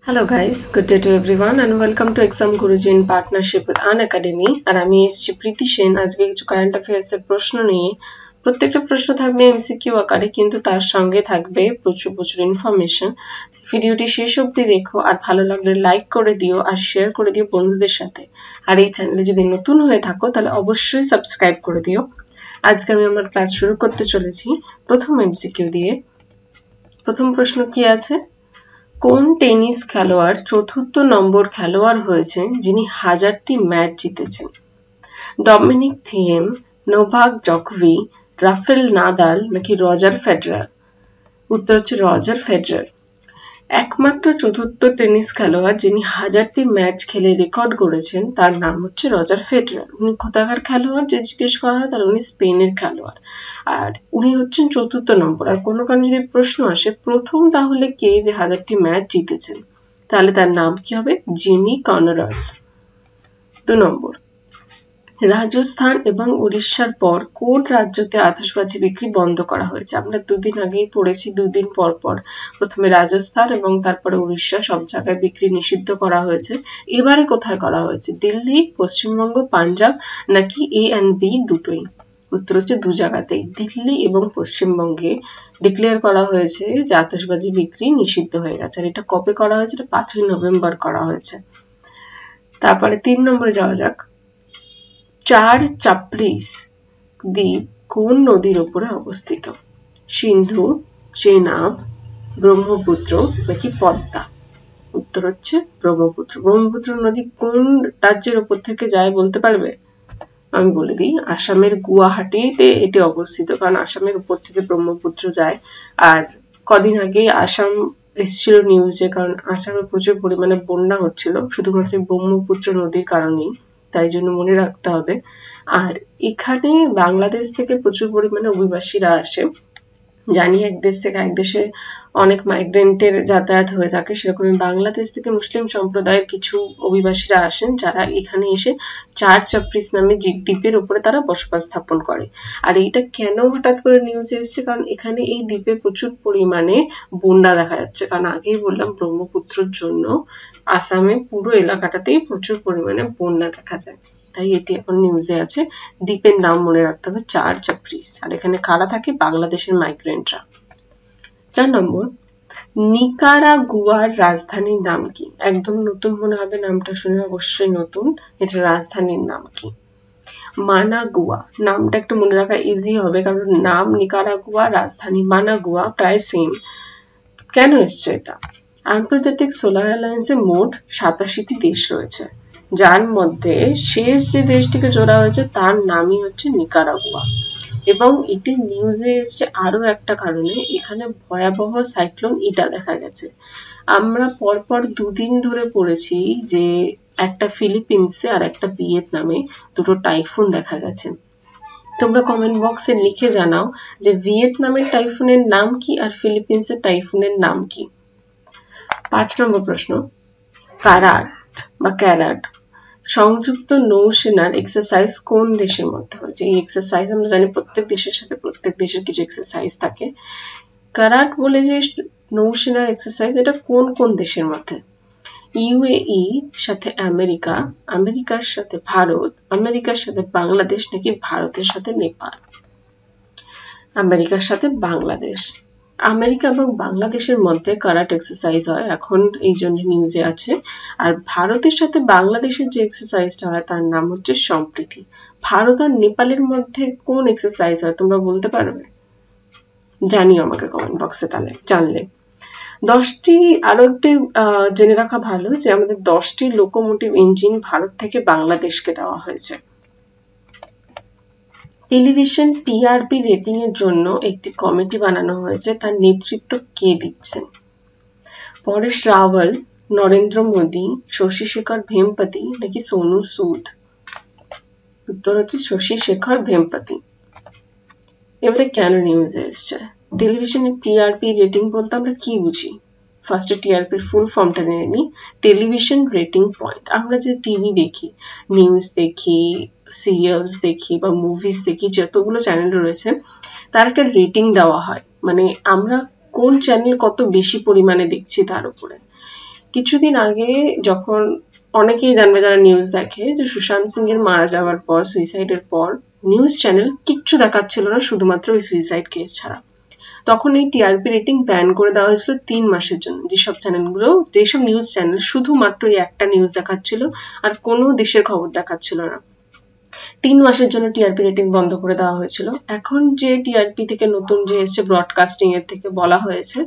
Hello guys, good day to everyone and welcome to Exam Guruji in partnership with Unacademy আর আমি এসেছি প্রীতি সেন আজকে কিছু current affairs এর প্রশ্ন নিয়ে প্রত্যেকটা প্রশ্ন থাকবে এমসিকিউ আকারে কিন্তু তার সঙ্গে থাকবে প্রচুর ইনফরমেশন ভিডিওটি শেষ অবধি দেখো আর ভালো লাগলে লাইক করে দিও আর শেয়ার করে দিও বন্ধুদের সাথে আর এই চ্যানেলে যদি নতুন হয়ে থাকো তাহলে অবশ্যই সাবস্ক্রাইব করে দিও আজকে আমি আমার ক্লাস শুরু করতে চলেছি প্রথম এমসিকিউ দিয়ে প্রথম প্রশ্ন কি আছে কোন টেনিস খেলোয়াড় চতুর্থ নম্বর খেলোয়াড় হয়েছেন যিনি 1000টি ম্যাচ জিতেছেন ডমিনিক থিয়েম নোভাক জকোভিচ রাফেল নাদাল নাকি রজার ফেডরার উত্তর হচ্ছে রজার ফেডরার একমাত্র চতুর্থ টেনিস খেলোয়াড় যিনি 1000টি ম্যাচ খেলে রেকর্ড করেছেন তার নাম হচ্ছে রজার ফেডরার উনি কোথাকার খেলোয়াড় যে জিজ্ঞেস করা হয় তাহলে উনি স্পেনের খেলোয়াড় আর উনি হচ্ছেন চতুর্থ নম্বর আর কোনো কারণে যদি প্রশ্ন আসে প্রথম তাহলে কে যে 1000টি ম্যাচ জিতেছেন তাহলে তার নাম কি হবে জিমি কনরাস 2 নম্বর রাজস্থান এবং উড়িষ্যার পর কোন রাজ্যতে আতশবাজি বিক্রি বন্ধ করা হয়েছে আমরা দুদিন আগেই পড়েছি দুদিন পর পর প্রথমে রাজস্থান এবং তারপরে উড়িষ্যা সব জায়গায় বিক্রি নিষিদ্ধ করা হয়েছে এবারে কোথায় করা হয়েছে দিল্লি পশ্চিমবঙ্গ পাঞ্জাব নাকি এ এন্ড বি দুটোই উত্তর হচ্ছে দু জায়গাতেই দিল্লি এবং পশ্চিমবঙ্গে ডিক্লেয়ার করা হয়েছে যে আতশবাজি বিক্রি নিষিদ্ধ হয়ে গেছে আর এটা কবে করা হয়েছে এটা 5ই নভেম্বর করা হয়েছে তারপরে 3 নম্বরে যাওয়া যাক চার চাপড়িস দ্বীপ কোন নদীর উপরে অবস্থিত সিন্ধু চেনাব ব্রহ্মপুত্র নাকি পদ্মা উত্তর হচ্ছে ব্রহ্মপুত্র নদী কোন রাজ্যের উপর থেকে যায় বলতে পারবে আমি বলে দিই আসামের গুয়াহাটিতে এটি অবস্থিত কারণ আসামের উপর থেকে ব্রহ্মপুত্র যায় আর কদিন আগে আসাম এসেছিল নিউজে কারণ আসামে প্রচুর পরিমাণে বন্যা হচ্ছিল শুধুমাত্র ব্রহ্মপুত্র নদীর কারণেই তাই জন্য মনে রাখতে হবে আর এখানে বাংলাদেশ থেকে প্রচুর পরিমাণে অভিবাসীরা আসে জানি এক দেশ থেকে এক দেশে অনেক মাইগ্রেন্টের যাতায়াত হয়ে থাকে সেরকম বাংলাদেশ থেকে মুসলিম সম্প্রদায়ের কিছু অভিবাসীরা আসেন যারা এখানে এসে চার চাপড়িস নামে দ্বীপের উপরে তারা বসবাস স্থাপন করে আর এইটা কেন হঠাৎ করে নিউজে এসেছে কারণ এখানে এই দ্বীপে প্রচুর পরিমাণে বন্যা দেখা যাচ্ছে কারণ আগেই বললাম ব্রহ্মপুত্রের জন্য আসামে পুরো এলাকাটাতেই প্রচুর পরিমাণে বন্যা দেখা যায় তাই এটি এখন নিউজে আছে দ্বীপের নাম মনে রাখতে হবে চার চাপড়িস আর এখানে কারা থাকে বাংলাদেশের মাইগ্রেন্টরা 4 নম্বর নিকারাগুয়ার রাজধানীর নাম কি একদম নতুন মনে হবে নামটা শুনে অবশ্যই নতুন এটা রাজধানীর নাম কি মানাগুয়া নামটা একটু মনে রাখা ইজি হবে কারণ নাম নিকারাগুয়া রাজধানী মানাগুয়া প্রায় সেম কেন এসছে এটা আন্তর্জাতিক সোলার অ্যালায়েন্সে মোট 87টি দেশ রয়েছে যার মধ্যে শেষ যে দেশটিকে জোড়া হয়েছে তার নামই হচ্ছে নিকারাগুয়া এবং এটি নিউজে এসছে আরো একটা কারণে এখানে ভয়াবহ সাইক্লোন ইটা দেখা গেছে আমরা পরপর দুদিন ধরে পড়েছি যে একটা ফিলিপিন্সে আর একটা ভিয়েতনামে দুটো টাইফুন দেখা গেছে তোমরা কমেন্ট বক্সে লিখে জানাও যে ভিয়েতনামের টাইফুনের নাম কি আর ফিলিপিন্সের টাইফুনের নাম কি 5 নম্বর প্রশ্ন কারাট বা ক্যারাট সংযুক্ত নৌসেনার এক্সারসাইজ কোন দেশের মধ্যে হয়েছে এই এক্সারসাইজ আমরা জানি প্রত্যেক দেশের সাথে প্রত্যেক দেশের কিছু এক্সারসাইজ থাকে কারাট বলে যে নৌসেনার এক্সারসাইজ এটা কোন কোন দেশের মধ্যে ইউএই সাথে আমেরিকা আমেরিকার সাথে ভারত আমেরিকার সাথে বাংলাদেশ নাকি ভারতের সাথে নেপাল আমেরিকার সাথে বাংলাদেশ আমেরিকা এবং বাংলাদেশের মধ্যে কারাট এক্সারসাইজ হয় এখন এই জন্য নিউজে আছে আর ভারতের সাথে বাংলাদেশের যে এক্সারসাইজটা হয় তার নাম হচ্ছে সম্প্রীতি ভারত আর নেপালের মধ্যে কোন এক্সারসাইজ হয় তোমরা বলতে পারবে জানিও আমাকে কমেন্ট বক্সে তাহলে জানলে 10টি আরো একটি জেনে রাখা ভালো যে আমাদের 10টি লোকোমোটিভ ইঞ্জিন ভারত থেকে বাংলাদেশকে দেওয়া হয়েছে টেলিভিশন টিআরপি রেটিং এর জন্য একটি কমিটি বানানো হয়েছে তার নেতৃত্ব কে দিচ্ছেন পরেশ রাওয়াল নরেন্দ্র মোদী শশী শেখর ভেমপতি নাকি সোনু সুদ উত্তর হচ্ছে শশী শেখর ভেমপতি এবারে কেন নিউজে এসছে টেলিভিশনের টিআরপি রেটিং বলতে আমরা কি বুঝি ফার্স্টে টিআরপির ফুল ফর্মটা জেনে নিই টেলিভিশন রেটিং পয়েন্ট আমরা যে টিভি দেখি নিউজ দেখি সিরিয়ালস দেখি বা মুভিজ দেখি যতগুলো চ্যানেল রয়েছে তার একটা রেটিং দেওয়া হয় মানে আমরা কোন চ্যানেল কত বেশি পরিমাণে দেখছি তার উপরে কিছুদিন আগে যখন অনেকেই জানবে যারা নিউজ দেখে যে সুশান্ত সিং এর মারা যাওয়ার পর, সুইসাইডের পর নিউজ চ্যানেল কিচ্ছু দেখাচ্ছিল না শুধুমাত্র ওই সুইসাইড কেস ছাড়া। তখন এই টিআরপি রেটিং ব্যান করে দেওয়া হয়েছিল 3 মাসের জন্য। যেসব নিউজ চ্যানেল শুধুমাত্র এই একটা নিউজ দেখাচ্ছিল আর কোনো দেশের খবর দেখাচ্ছিল না, 3 মাসের জন্য টিআরপি রেটিং বন্ধ করে দেওয়া হয়েছিল। এখন যে টিআরপি থেকে নতুন যে এসছে ব্রডকাস্টিং এর থেকে বলা হয়েছে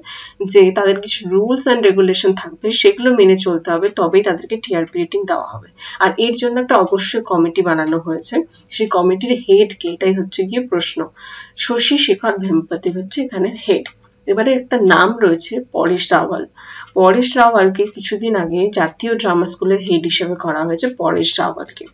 যে তাদের কিছু রুলস এন্ড রেগুলেশন থাকবে, সেগুলো মেনে চলতে হবে, তবেই তাদেরকে টিআরপি রেটিং দেওয়া হবে। আর এর জন্য একটা অবশ্যই কমিটি বানানো হয়েছে। সেই কমিটির হেড কে, এটাই হচ্ছে গিয়ে প্রশ্ন। শশী শেখর ভেমপতি হচ্ছে এখানে হেড। এবারে একটা নাম রয়েছে পরেশ রাওয়াল। পরেশ রাওয়ালকে কিছুদিন আগে জাতীয় ড্রামা স্কুলের হেড হিসেবে করা হয়েছে পরেশ রাওয়ালকে।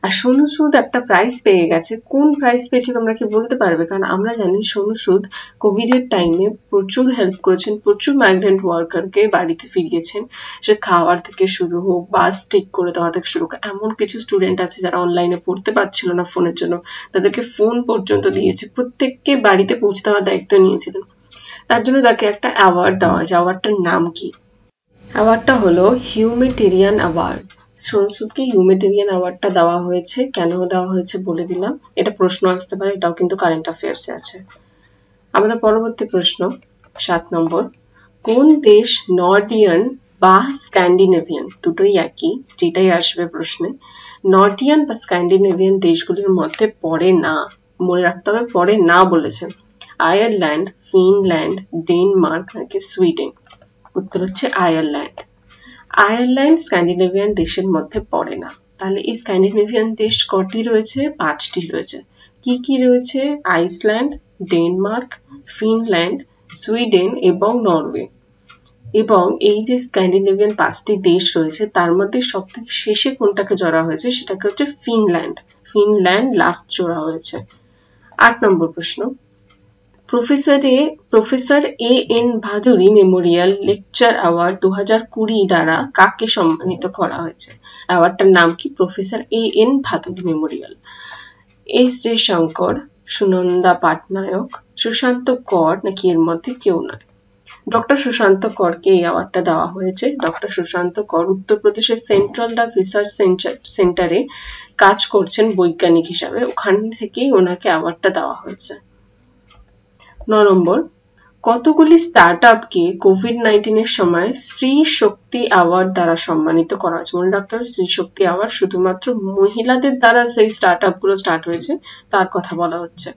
আর সোনু সুদ একটা প্রাইজ পেয়ে গেছে। কোন প্রাইজ পেয়েছে তোমরা কি বলতে পারবে? কারণ আমরা জানি সোনু সুদ কোভিড এর টাইমে প্রচুর হেল্প করেছেন, প্রচুর মাইগ্রেন্ট ওয়ার্কারকে বাড়িতে ফিরিয়েছেন। সে খাওয়ার থেকে শুরু হোক, বাস ঠিক করে দেওয়া থেকে শুরু হোক, এমন কিছু স্টুডেন্ট আছে যারা অনলাইনে পড়তে পারছিল না ফোনের জন্য, তাদেরকে ফোন পর্যন্ত দিয়েছে, প্রত্যেককে বাড়িতে পৌঁছে দেওয়ার দায়িত্ব নিয়েছিলেন। তার জন্য তাকে একটা অ্যাওয়ার্ড দেওয়া হয়েছে। অ্যাওয়ার্ডটার নাম কি? অ্যাওয়ার্ডটা হলো হিউম্যানিটেরিয়ান অ্যাওয়ার্ড। সোনু সুদকে হিউম্যানিটেরিয়ান অ্যাওয়ার্ডটা দেওয়া হয়েছে। কেন দেওয়া হয়েছে বলে দিলাম, এটা প্রশ্ন আসতে পারে, এটাও কিন্তু কারেন্ট অ্যাফেয়ার্সে আছে। আমাদের পরবর্তী প্রশ্ন 7 নম্বর, কোন দেশ নর্ডিয়ান বা স্ক্যান্ডিনেভিয়ান, দুটোই একই, যেটাই আসবে প্রশ্নে, নর্ডিয়ান বা স্ক্যান্ডিনেভিয়ান দেশগুলির মধ্যে পড়ে না? মনে রাখতে হবে পড়ে না বলেছে। আয়ারল্যান্ড, ফিনল্যান্ড, ডেনমার্ক নাকি সুইডেন? উত্তর হচ্ছে আয়ারল্যান্ড। আয়ারল্যান্ড স্ক্যান্ডিনেভিয়ান দেশের মধ্যে পড়ে না। তাহলে এই স্ক্যান্ডিনেভিয়ান দেশ কটি রয়েছে? 5টি রয়েছে। কি কি রয়েছে? আইসল্যান্ড, ডেনমার্ক, ফিনল্যান্ড, সুইডেন এবং নরওয়ে। এবং এই যে স্ক্যান্ডিনেভিয়ান 5টি দেশ রয়েছে তার মধ্যে সবথেকে শেষে কোনটাকে জড়া হয়েছে? সেটাকে হচ্ছে ফিনল্যান্ড। ফিনল্যান্ড লাস্ট জোড়া হয়েছে। 8 নম্বর প্রশ্ন, professor A N Bhaduri memorial lecture award 2020 দ্বারা কাকে সম্মানিত করা হয়েছে? অ্যাওয়ার্ডটার নাম কি? Professor A N Bhaduri memorial. S J Shankar, Sunanda Patnaik, Sushanta Kar নাকি এর মধ্যে কেউ নয়? ডক্টর সুশান্ত করকে এই অ্যাওয়ার্ডটা দেওয়া হয়েছে। ডক্টর সুশান্ত কর উত্তরপ্রদেশের সেন্ট্রাল ডাক রিসার্চ সেন্টারে কাজ করছেন বৈজ্ঞানিক হিসাবে, ওখান থেকেই ওনাকে অ্যাওয়ার্ডটা দেওয়া হয়েছে। 9 নম্বর, কতগুলি স্টার্টআপকে কোভিড-19 এর সময় স্ত্রী শক্তি অ্যাওয়ার্ড দ্বারা সম্মানিত করা হয়েছে? মনে রাখতে হবে স্ত্রী শক্তি অ্যাওয়ার্ড শুধুমাত্র মহিলাদের দ্বারা সেই স্টার্টআপ গুলো স্টার্ট হয়েছে তার কথা বলা হচ্ছে।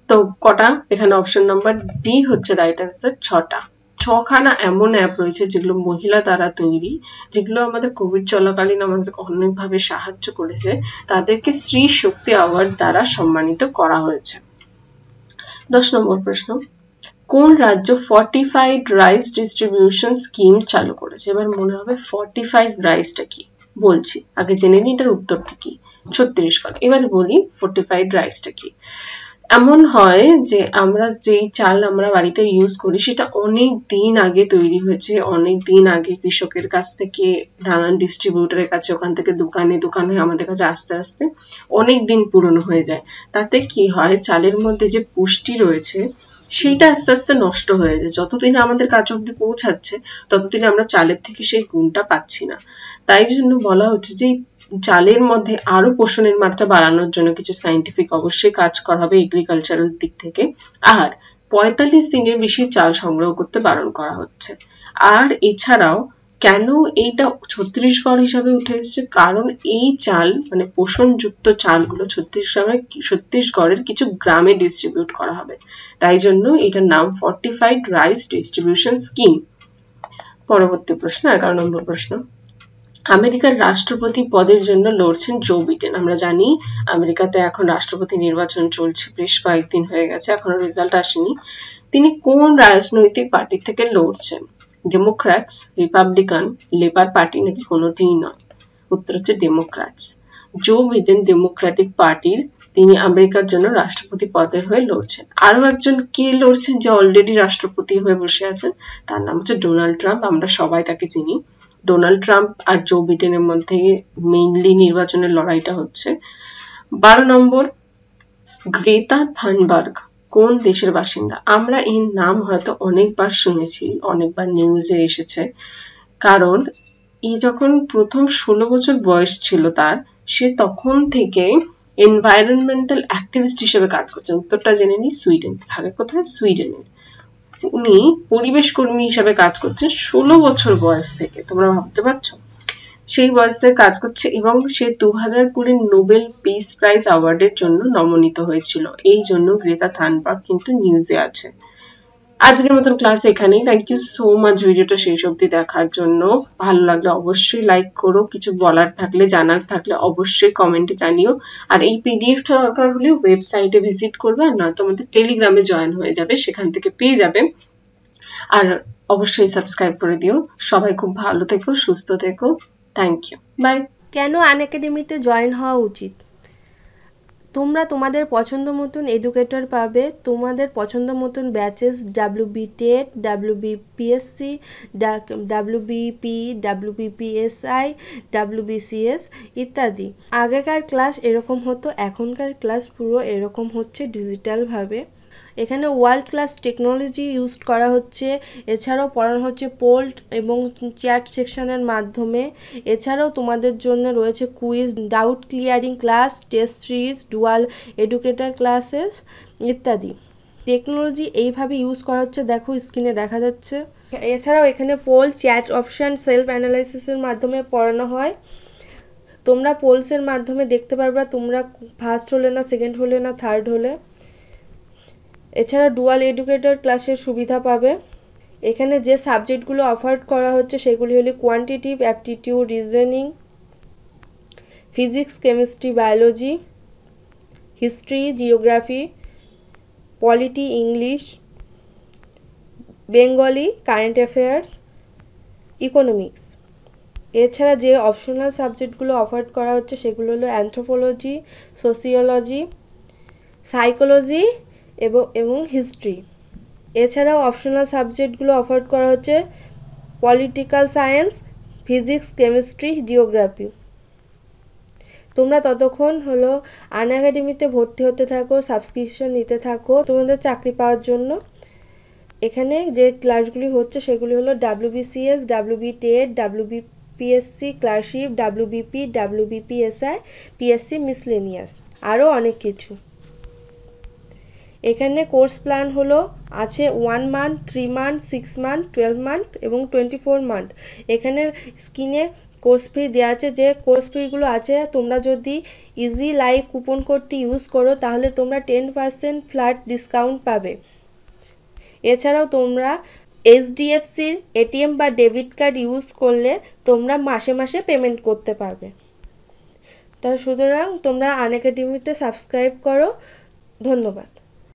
তো কটা? এখানে অপশন নাম্বার ডি হচ্ছে রাইট অ্যান্সার। 6টা। 6খানা এমন অ্যাপ রয়েছে যেগুলো মহিলা দ্বারা তৈরি, যেগুলো আমাদের কোভিড চলাকালীন আমাদের অনেকভাবে সাহায্য করেছে, তাদেরকে স্ত্রী শক্তি অ্যাওয়ার্ড দ্বারা সম্মানিত করা হয়েছে। 10 নম্বর প্রশ্ন, কোন রাজ্য ফর্টিফাইড রাইস ডিস্ট্রিবিউশন স্কিম চালু করেছে? এবার মনে হবে ফর্টিফাইড রাইসটা কি, বলছি আগে জেনে নিই এটার উত্তরটা কি। ছত্তিশগড়। এবার বলি ফর্টিফাইড রাইসটা কি। এমন হয় যে আমরা যেই চাল আমরা বাড়িতে ইউজ করি সেটা অনেক দিন আগে তৈরি হয়েছে, অনেক দিন আগে কৃষকের কাছ থেকে নানান ডিস্ট্রিবিউটরের কাছে, ওখান থেকে দোকানে দোকানে আমাদের কাছে আস্তে আস্তে অনেক দিন পুরনো হয়ে যায়। তাতে কি হয়, চালের মধ্যে যে পুষ্টি রয়েছে সেইটা আস্তে আস্তে নষ্ট হয়ে যায়। যতদিন আমাদের কাছে অব্দি পৌঁছাচ্ছে ততদিন আমরা চালের থেকে সেই গুণটা পাচ্ছি না। তাই জন্য বলা হচ্ছে যে চালের মধ্যে আরো পোষণের মাত্রা বাড়ানোর জন্য কিছু সাইন্টিফিক অবশ্যই কাজ করা হবে এগ্রিকালচারাল দিক থেকে। আর 45 দিনের বেশি চাল সংগ্রহ করতে বারণ করা হচ্ছে। আর এছাড়াও কেন এইটা ছত্তিশগড় হিসাবে উঠে এসেছে? কারণ এই চাল মানে পোষণযুক্ত চালগুলো ছত্তিশগড়ের কিছু গ্রামে ডিস্ট্রিবিউট করা হবে, তাই জন্য এটার নাম ফর্টিফাইড রাইস ডিস্ট্রিবিউশন স্কিম। পরবর্তী প্রশ্ন 11 নম্বর প্রশ্ন, আমেরিকার রাষ্ট্রপতি পদের জন্য লড়ছেন জো বিডেন। আমরা জানি আমেরিকাতে এখন রাষ্ট্রপতি নির্বাচন চলছে, বেশ কয়েকদিন হয়ে গেছে, এখনো রেজাল্ট আসেনি। তিনি কোন রাজনৈতিক পার্টি থেকে লড়ছেন? ডেমোক্র্যাটস, রিপাবলিকান, লেবার পার্টি নাকি কোনোটিই নয়? উত্তর হচ্ছে ডেমোক্র্যাটস। জো বিডেন ডেমোক্রেটিক পার্টির, তিনি আমেরিকার জন্য রাষ্ট্রপতি পদের হয়ে লড়ছেন। আরো একজন কে লড়ছেন যে অলরেডি রাষ্ট্রপতি হয়ে বসে আছেন, তার নাম হচ্ছে ডোনাল্ড ট্রাম্প। আমরা সবাই তাকে চিনি। ডোনাল্ড ট্রাম্প আর জো বিডেনের মধ্যে মেইনলি নির্বাচনের লড়াইটা হচ্ছে। 12 নম্বর, গ্রেটা থানবার্গ কোন দেশের বাসিন্দা? আমরা এই নাম হয়তো অনেকবার শুনেছি, অনেকবার নিউজে এসেছে। কারণ যখন প্রথম 16 বছর বয়স ছিল তার, সে তখন থেকে এনভায়রনমেন্টাল অ্যাক্টিভিস্ট হিসেবে কাজ করছেন। উত্তরটা জেনে নিই, সুইডেন। থাকে কোথায়? সুইডেনে। উনি পরিবেশ কর্মী হিসেবে কাজ করছেন 16 বছর বয়স থেকে। তোমরা ভাবতে পারছো? সেই বয়স থেকে কাজ করছে এবং সে 2020 নোবেল পিস প্রাইজ অ্যাওয়ার্ডের জন্য নমোনীত হয়েছিল। এই জন্য গ্রেটা থানবার্গ কিন্তু নিউজে আছে। আজকের মতন ক্লাস এখানেই। থ্যাংক ইউ সো মাচ ভিডিওটা শেষ অবধি দেখার জন্য। ভালো লাগলে অবশ্যই লাইক করো। কিছু বলার থাকলে, জানার থাকলে অবশ্যই কমেন্টে জানিও। আর এই পিডিএফটা দরকার হলে ওয়েবসাইটে ভিজিট করবে, আর না তোমাদের টেলিগ্রামে জয়েন হয়ে যাবে, সেখান থেকে পেয়ে যাবে। আর অবশ্যই সাবস্ক্রাইব করে দিও। সবাই খুব ভালো থেকো, সুস্থ থেকো। Thank you, bye. কেন আনএকাডেমিতে জয়েন হওয়া উচিত? তোমরা তোমাদের পছন্দ মতন এডুকেটর পাবে, তোমাদের পছন্দ মতন batches, WB TET, WBPSC, WBP, WBPSI, WBCS ইত্যাদি। আগেকার ক্লাস এরকম হতো, এখনকার ক্লাস পুরো এরকম হচ্ছে ডিজিটালভাবে। এখানে ওয়ার্ল্ড ক্লাস টেকনোলজি ইউজ করা হচ্ছে। এছাড়াও পড়ানো হচ্ছে পোল্ট এবং চ্যাট সেকশনের মাধ্যমে। এছাড়াও তোমাদের জন্য রয়েছে quiz, doubt clearing class, test series, dual educator classes ইত্যাদি। টেকনোলজি এইভাবে ইউজ করা হচ্ছে, দেখো স্ক্রিনে দেখা যাচ্ছে। এছাড়াও এখানে পোল, চ্যাট অপশন, সেলফ অ্যানালাইসিসের মাধ্যমে পড়ানো হয়। তোমরা পোলসের মাধ্যমে দেখতে পারবা তোমরা ফার্স্ট হলে না, সেকেন্ড হলে না, থার্ড হলে। এছাড়া ডুয়াল এডুকেটর ক্লাসের সুবিধা পাবে। এখানে যে সাবজেক্টগুলো অফার করা হচ্ছে সেগুলি হলো quantitative aptitude, reasoning, physics, chemistry, biology, history, geography, polity, English, Bengali, current affairs, economics. এছাড়া যে অপশনাল সাবজেক্টগুলো অফার করা হচ্ছে সেগুলো হলো অ্যানথ্রোপোলজি, সোসিওলজি, সাইকোলজি এবং হিস্ট্রি। এছাড়াও অপশনাল সাবজেক্টগুলো অফার করা হচ্ছে political science, physics, chemistry, geography. তোমরা ততক্ষণ হলো আনএকাডেমিতে ভর্তি হতে থাকো, সাবস্ক্রিপশন নিতে থাকো তোমাদের চাকরি পাওয়ার জন্য। এখানে যে ক্লাসগুলি হচ্ছে সেগুলি হলো WBCS, WB TET, WBPSC clerkship, WBP, WBPSI, PSC miscellaneous, আরও অনেক কিছু। এখানে কোর্স প্ল্যান হলো আছে 1 মান্থ, 3 মান্থ, 6 মান্থ, 12 মান্থ এবং 24 মান্থ। এখানে স্ক্রিনে কোর্স ফি দেওয়া আছে। যে কোর্স ফিগুলো আছে, তোমরা যদি ইজি লাইভ কুপন কোডটি ইউজ করো তাহলে তোমরা 10% ফ্ল্যাট ডিসকাউন্ট পাবে। এছাড়াও তোমরা এইচডিএফসির এটিএম বা ডেবিট কার্ড ইউজ করলে তোমরা মাসে মাসে পেমেন্ট করতে পারবে। তা সুতরাং তোমরা আনএকাডেমিতে সাবস্ক্রাইব করো। ধন্যবাদ।